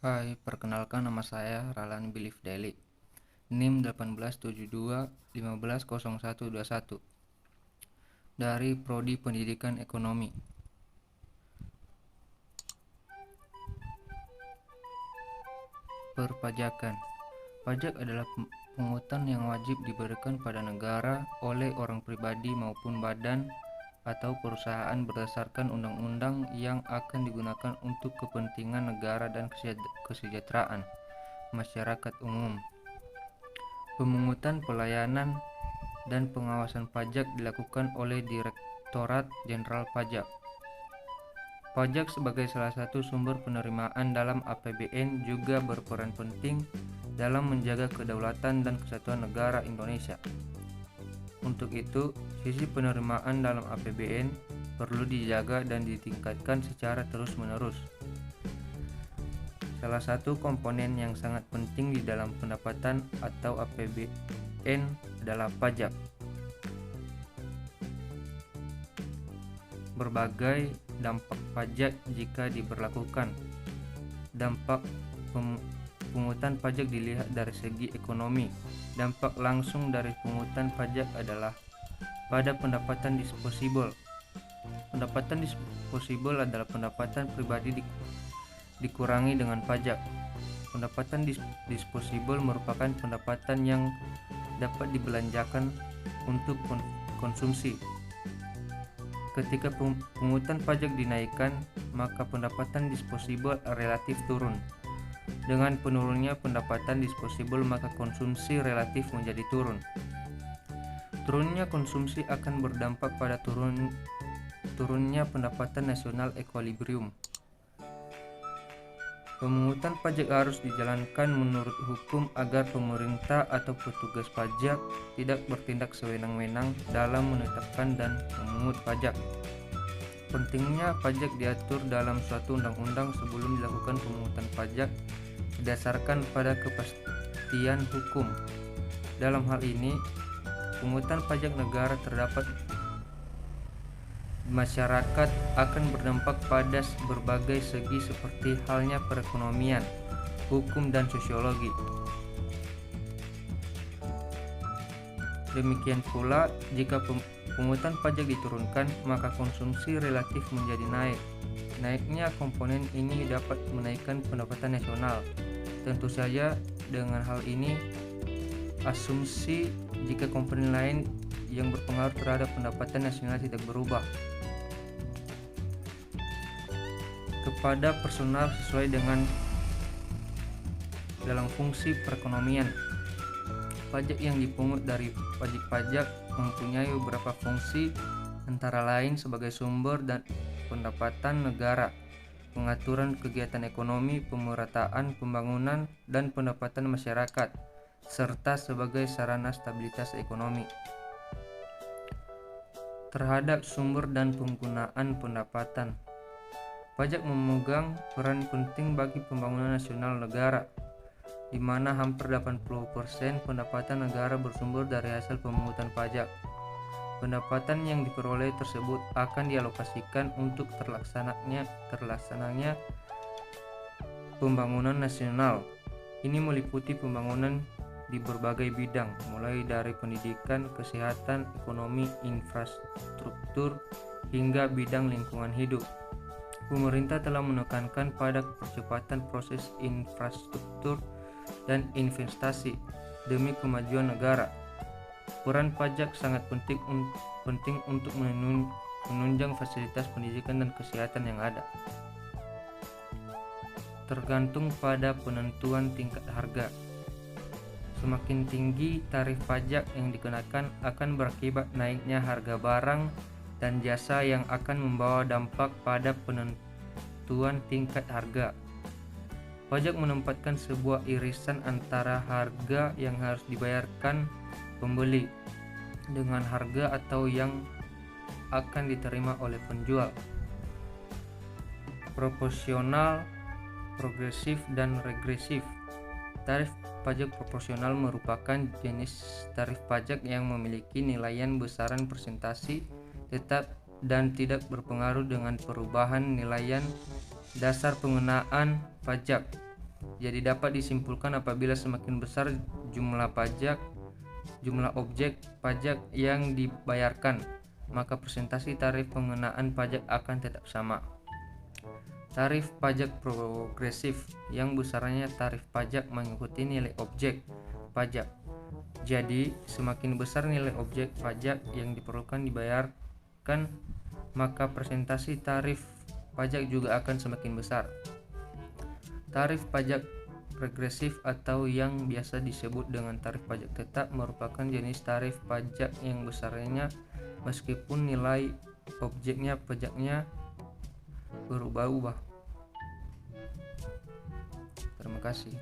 Hai, perkenalkan nama saya Ralan Belief Daily. NIM 1872 150121 dari Prodi Pendidikan Ekonomi. Perpajakan. Pajak adalah pungutan yang wajib diberikan pada negara oleh orang pribadi maupun badan atau perusahaan berdasarkan undang-undang yang akan digunakan untuk kepentingan negara dan kesejahteraan masyarakat umum. Pemungutan pelayanan dan pengawasan pajak dilakukan oleh Direktorat Jenderal Pajak. Pajak sebagai salah satu sumber penerimaan dalam APBN juga berperan penting dalam menjaga kedaulatan dan kesatuan negara Indonesia. Untuk itu, sisi penerimaan dalam APBN perlu dijaga dan ditingkatkan secara terus-menerus. Salah satu komponen yang sangat penting di dalam pendapatan atau APBN adalah pajak. Berbagai dampak pajak jika diberlakukan. Dampak pungutan pajak dilihat dari segi ekonomi. Dampak langsung dari pungutan pajak adalah pada pendapatan disposable. Pendapatan disposable adalah pendapatan pribadi dikurangi dengan pajak. Pendapatan disposable merupakan pendapatan yang dapat dibelanjakan untuk konsumsi. Ketika pungutan pajak dinaikkan, maka pendapatan disposable relatif turun. Dengan penurunnya pendapatan disposable, maka konsumsi relatif menjadi turun. Turunnya konsumsi akan berdampak pada turunnya pendapatan nasional equilibrium. Pemungutan pajak harus dijalankan menurut hukum agar pemerintah atau petugas pajak tidak bertindak sewenang-wenang dalam menetapkan dan memungut pajak. Pentingnya pajak diatur dalam suatu undang-undang sebelum dilakukan pemungutan pajak didasarkan pada kepastian hukum. Dalam hal ini, pungutan pajak negara terdapat masyarakat akan berdampak pada berbagai segi seperti halnya perekonomian, hukum, dan sosiologi. Demikian pula, jika pungutan pajak diturunkan, maka konsumsi relatif menjadi naik. Naiknya komponen ini dapat menaikkan pendapatan nasional. Tentu saja dengan hal ini, asumsi jika komponen lain yang berpengaruh terhadap pendapatan nasional tidak berubah kepada personal sesuai dengan dalam fungsi perekonomian. Pajak yang dipungut dari wajib pajak mempunyai beberapa fungsi, antara lain sebagai sumber dan pendapatan negara, pengaturan kegiatan ekonomi, pemerataan pembangunan dan pendapatan masyarakat, serta sebagai sarana stabilitas ekonomi. Terhadap sumber dan penggunaan pendapatan, pajak memegang peran penting bagi pembangunan nasional negara, di mana hampir 80% pendapatan negara bersumber dari hasil pemungutan pajak. Pendapatan yang diperoleh tersebut akan dialokasikan untuk terlaksananya pembangunan nasional. Ini meliputi pembangunan di berbagai bidang, mulai dari pendidikan, kesehatan, ekonomi, infrastruktur, hingga bidang lingkungan hidup. Pemerintah telah menekankan pada percepatan proses infrastruktur dan investasi demi kemajuan negara. Peran pajak sangat penting untuk menunjang fasilitas pendidikan dan kesehatan yang ada. Tergantung pada penentuan tingkat harga. Semakin tinggi tarif pajak yang dikenakan akan berakibat naiknya harga barang dan jasa yang akan membawa dampak pada penentuan tingkat harga. Pajak menempatkan sebuah irisan antara harga yang harus dibayarkan pembeli dengan harga atau yang akan diterima oleh penjual. Proporsional, progresif, dan regresif. Tarif pajak proporsional merupakan jenis tarif pajak yang memiliki nilaian besaran persentase tetap dan tidak berpengaruh dengan perubahan nilaian dasar pengenaan pajak. Jadi dapat disimpulkan apabila semakin besar jumlah objek pajak yang dibayarkan, maka persentase tarif pengenaan pajak akan tetap sama. Tarif pajak progresif yang besarannya tarif pajak mengikuti nilai objek pajak. Jadi, semakin besar nilai objek pajak yang diperlukan dibayarkan, maka persentase tarif pajak juga akan semakin besar. Tarif pajak regresif atau yang biasa disebut dengan tarif pajak tetap merupakan jenis tarif pajak yang besarnya meskipun nilai objeknya pajaknya berubah-ubah. Terima kasih.